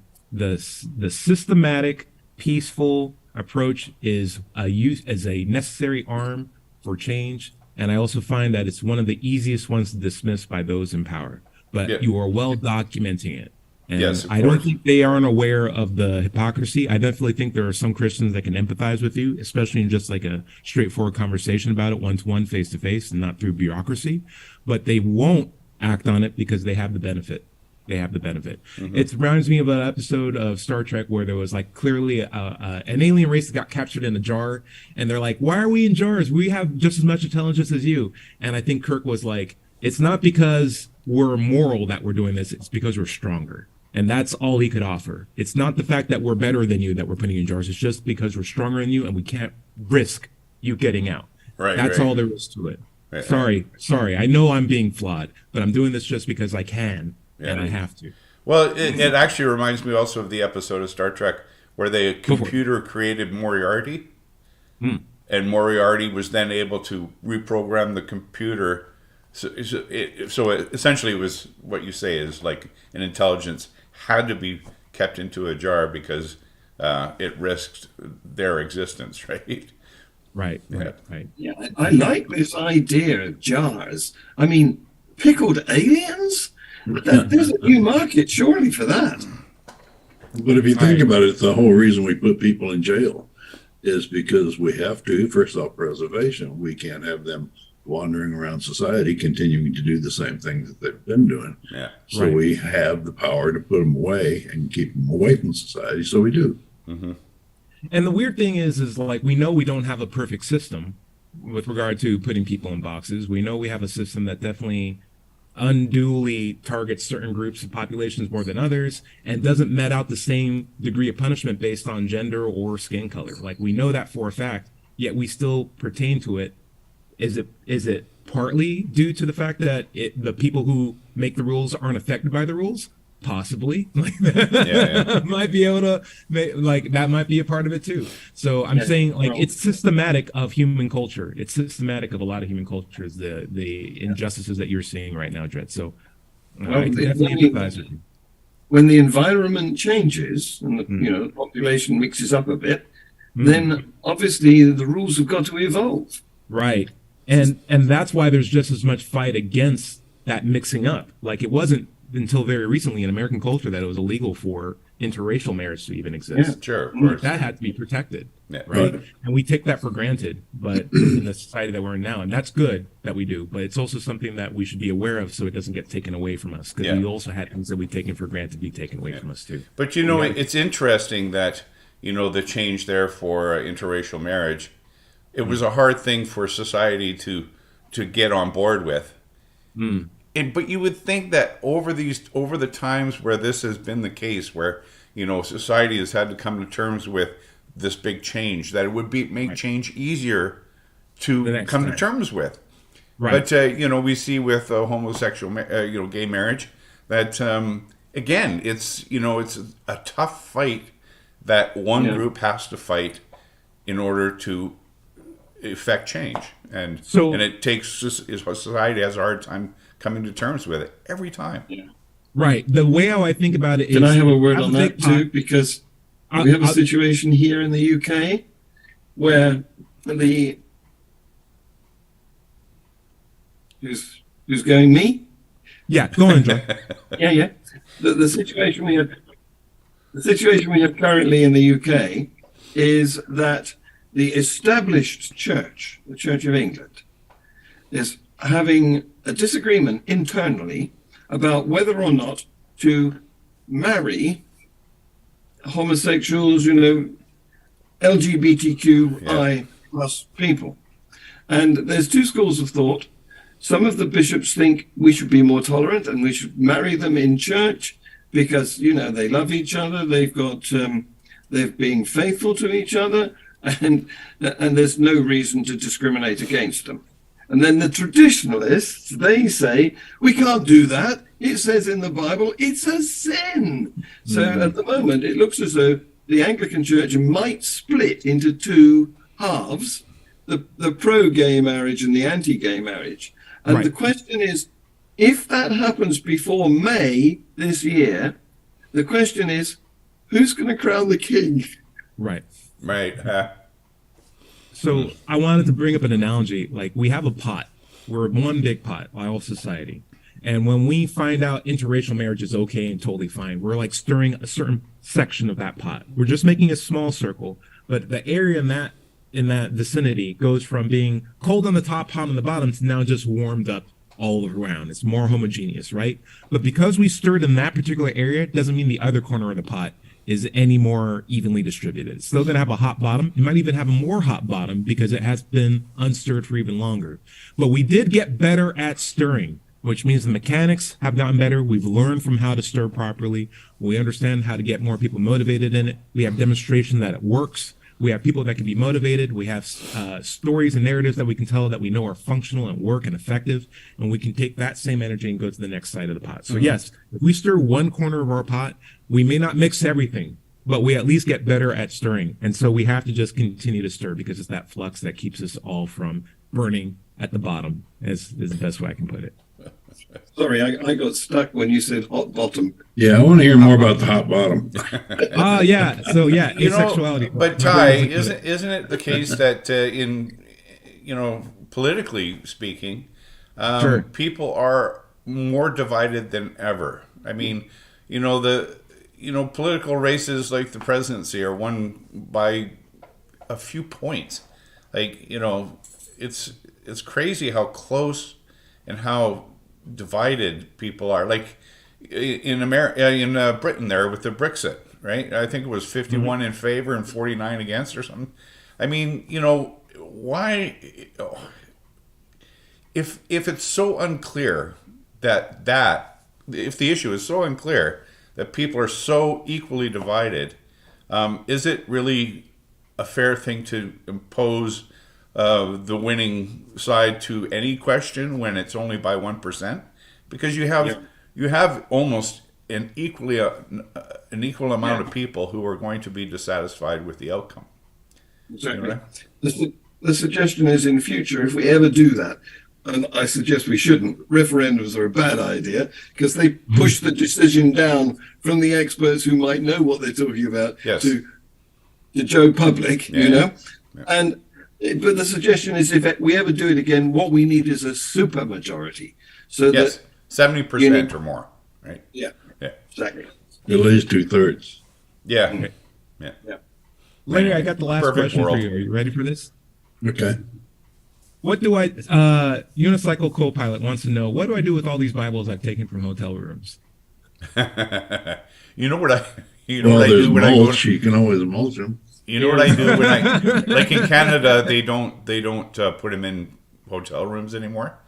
systematic, peaceful approach is a necessary arm for change. And I also find that it's one of the easiest ones to dismiss by those in power. But you are well documenting it. And Yes, of I don't course. think they aren't aware of the hypocrisy. I definitely think there are some Christians that can empathize with you, especially in just like a straightforward conversation about it, one to one, face to face, and not through bureaucracy. But they won't act on it because they have the benefit. They have the benefit. It reminds me of an episode of Star Trek where there was like clearly an alien race that got captured in a jar, and they're like, "Why are we in jars? We have just as much intelligence as you." And I think Kirk was like, "It's not because we're moral that we're doing this; it's because we're stronger." And that's all he could offer. It's not the fact that we're better than you that we're putting you in jars. It's just because we're stronger than you and we can't risk you getting out. Right. That's right. all there is to it. Right. Sorry. I know I'm being flawed, but I'm doing this just because I can and I have to. Well, it actually reminds me also of the episode of Star Trek where the computer created Moriarty, and Moriarty was then able to reprogram the computer. So essentially, it was what you say is like an intelligence had to be kept into a jar because it risked their existence, right? Right. Yeah, I like this idea of jars. I mean, pickled aliens? There's a new market, surely, for that. But if you think about it, the whole reason we put people in jail is because we have to, for self-preservation. We can't have them wandering around society continuing to do the same things that they've been doing. Yeah. So we have the power to put them away and keep them away from society. So we do. Mm-hmm. And the weird thing is like we know we don't have a perfect system with regard to putting people in boxes. We know we have a system that definitely unduly targets certain groups of populations more than others and doesn't met out the same degree of punishment based on gender or skin color. Like we know that for a fact, yet we still pertain to it. Is it partly due to the fact that the people who make the rules aren't affected by the rules? Possibly. Might be able to that might be a part of it too. So I'm saying like it's systematic of human culture. It's systematic of a lot of human cultures, the injustices that you're seeing right now, Dred. So I definitely empathize with you. When the environment changes and the population mixes up a bit, then obviously the rules have got to evolve. Right. And that's why there's just as much fight against that mixing up. Like it wasn't until very recently in American culture that it was illegal for interracial marriage to even exist. Yeah, sure, of course. That had to be protected, Yeah. right? And we take that for granted, but in the society that we're in now, and that's good that we do, but it's also something that we should be aware of so it doesn't get taken away from us, because we also had things that we taken for granted be taken away from us too. But it's interesting that the change there for interracial marriage, it was a hard thing for society to get on board with. But you would think that over the times where this has been the case, where society has had to come to terms with this big change, that it would make change easier to come to terms with. Right. But we see with homosexual, gay marriage, that again, it's a tough fight that one group has to fight in order to effect change, and it takes society has a hard time coming to terms with it every time. Yeah. Right. The way how I think about it is... Can I have a word on that too? Because we have a situation here in the UK where who's going, me? Yeah, go on, John. Yeah. The situation we have currently in the UK is that the established church, the Church of England, is having a disagreement internally about whether or not to marry homosexuals, LGBTQI plus people. And there's two schools of thought. Some of the bishops think we should be more tolerant and we should marry them in church because, they love each other. They're being faithful to each other, and there's no reason to discriminate against them. And then the traditionalists, they say, we can't do that. It says in the Bible, it's a sin. So at the moment, it looks as though the Anglican Church might split into two halves, the pro-gay marriage and the anti-gay marriage. And the question is, if that happens before May this year, the question is, who's going to crown the king? Right. So I wanted to bring up an analogy. Like we have a pot. We're one big pot, all society. And when we find out interracial marriage is okay and totally fine, we're like stirring a certain section of that pot. We're just making a small circle, but the area in that vicinity goes from being cold on the top, hot on the bottom to now just warmed up all around. It's more homogeneous, right? But because we stirred in that particular area, doesn't mean the other corner of the pot is any more evenly distributed. It's still going to have a hot bottom. It might even have a more hot bottom because it has been unstirred for even longer. But we did get better at stirring, which means the mechanics have gotten better. We've learned from how to stir properly. We understand how to get more people motivated in it. We have demonstration that it works. We have people that can be motivated. We have stories and narratives that we can tell that we know are functional and work and effective. And we can take that same energy and go to the next side of the pot. So yes, if we stir one corner of our pot, we may not mix everything, but we at least get better at stirring. And so we have to just continue to stir because it's that flux that keeps us all from burning at the bottom, is the best way I can put it. Sorry, I got stuck when you said hot bottom. Yeah, I want to hear more about the hot bottom. Yeah. So yeah, asexuality. But Ty, isn't it the case that in politically speaking, Sure. people are more divided than ever? I mean, political races like the presidency are won by a few points. Like, it's crazy how close and how divided people are. Like in Britain there with the Brexit, right? I think it was 51 in favor and 49 against or something. I mean, why? If it's so unclear if the issue is so unclear that people are so equally divided, is it really a fair thing to impose the winning side to any question when it's only by 1%? Because you have almost an equal amount of people who are going to be dissatisfied with the outcome. Exactly. Right? The suggestion is in future, if we ever do that, and I suggest we shouldn't, referendums are a bad idea because they push the decision down from the experts who might know what they're talking about to Joe Public, Yeah. But the suggestion is if we ever do it again, what we need is a super majority. So Yes, 70% or more, right? Yeah, Yeah. exactly. At least 2/3. Yeah. Okay. Yeah. Larry, I got the last Perfect question world. for you. Are you ready for this? Okay. What do Unicycle Copilot wants to know, what do I do with all these Bibles I've taken from hotel rooms? You know what I There's do when I go mulch. You can always mulch them. You know what I do when I like in Canada they don't put them in hotel rooms anymore,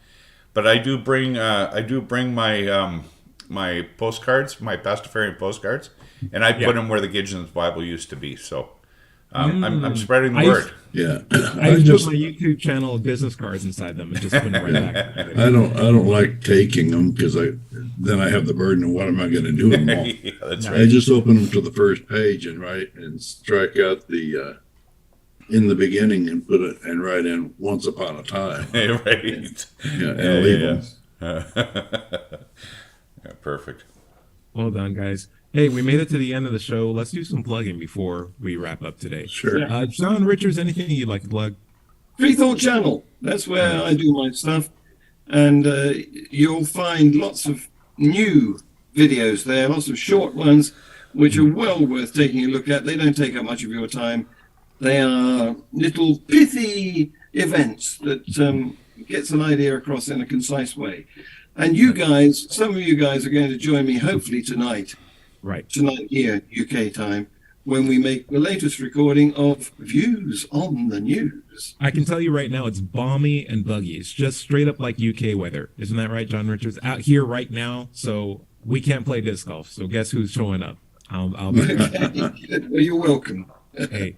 but I do bring my my postcards, my Pastafarian postcards, and I put them where the Gideon's Bible used to be. So I'm spreading the word. Yeah. I used to put my YouTube channel business cards inside them and just put them right back. I don't like taking them because then I have the burden of what am I going to do with them all. Yeah, that's I right. just open them to the first page and write and strike out the in the beginning and put it and write in once upon a time. Right. Yeah, and leave them. Yeah, perfect. Well done, guys. Hey, we made it to the end of the show. Let's do some plugging before we wrap up today. Sure. John Richards, anything you'd like to plug? Freethought channel. That's where I do my stuff. And you'll find lots of new videos there, lots of short ones, which are well worth taking a look at. They don't take up much of your time. They are little pithy events that gets an idea across in a concise way. And you guys, some of you guys are going to join me hopefully tonight here, UK time, when we make the latest recording of Views on the News. I can tell you right now, it's balmy and buggy. It's just straight up like UK weather. Isn't that right, John Richards? Out here right now, so we can't play disc golf. So guess who's showing up? I'll be Well, you're welcome. Hey.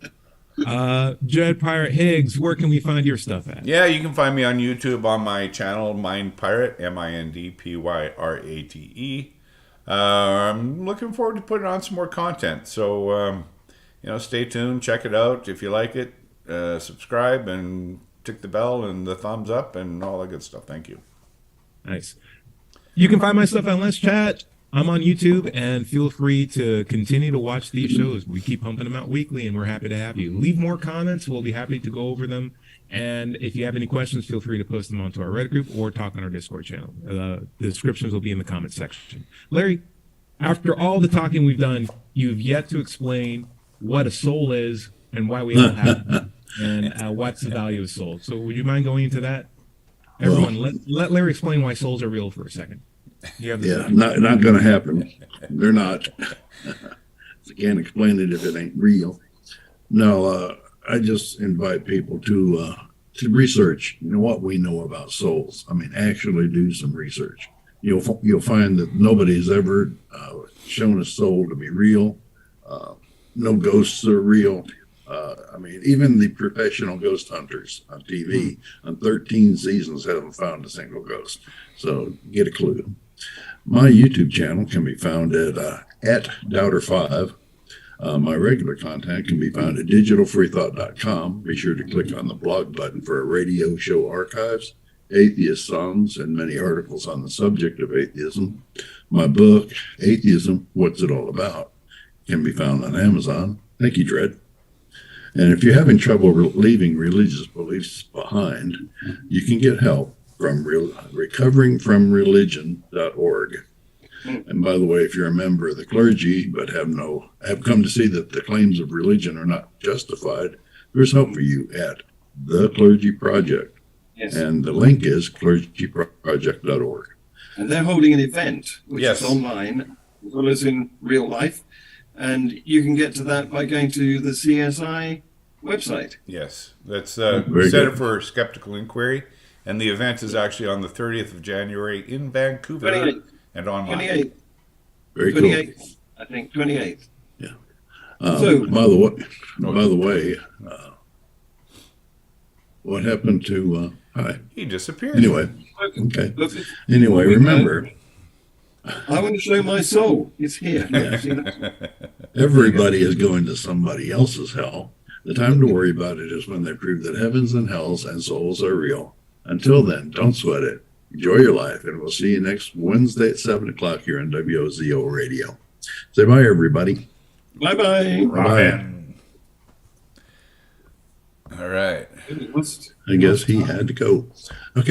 Jed Pirate Higgs, where can we find your stuff at? Yeah, you can find me on YouTube on my channel, Mind Pirate, MINDPYRATE. I'm looking forward to putting on some more content. So, stay tuned, check it out. If you like it, subscribe and tick the bell and the thumbs up and all that good stuff. Thank you. Nice. You can find my stuff on Let's Chat. I'm on YouTube, and feel free to continue to watch these shows. We keep pumping them out weekly, and we're happy to have you. Leave more comments. We'll be happy to go over them. And if you have any questions, feel free to post them onto our Reddit group or talk on our Discord channel. The descriptions will be in the comments section. Larry, after all the talking we've done, you've yet to explain what a soul is and why we all have it, and what's the value of soul. So would you mind going into that? Everyone, let Larry explain why souls are real for a second. You have not going to happen. They're not. I can't explain it if it ain't real. No, I just invite people to research. What we know about souls. I mean, actually do some research. You'll find that nobody's ever shown a soul to be real. No ghosts are real. I mean, even the professional ghost hunters on TV on 13 seasons haven't found a single ghost. So get a clue. My YouTube channel can be found at Doubter5. My regular content can be found at digitalfreethought.com. Be sure to click on the blog button for our radio show archives, atheist songs, and many articles on the subject of atheism. My book, Atheism, What's It All About, can be found on Amazon. Thank you, Dred. And if you're having trouble leaving religious beliefs behind, you can get help from recoveringfromreligion.org. And by the way, if you're a member of the clergy but have come to see that the claims of religion are not justified, there's help for you at the Clergy Project. Yes. And the link is clergyproject.org. And they're holding an event, which Yes. is online, as well as in real life. And you can get to that by going to the CSI website. Yes, that's Very Center good. for Skeptical Inquiry, and the event is actually on the 30th of January in Vancouver 28th. and online. 28th. Very cool. 28th. I think 28th. So- By the way, what happened to hi? He disappeared. Anyway, okay. Look, Anyway, remember, I want to show my soul. It's here. See that? everybody is going to somebody else's hell. The time to worry about it is when they prove that heavens and hells and souls are real. Until then, don't sweat it. Enjoy your life, and we'll see you next Wednesday at 7 o'clock here on WOZO Radio. Say bye, everybody. Bye-bye. Amen. All right. It must- I guess he had to go. Okay.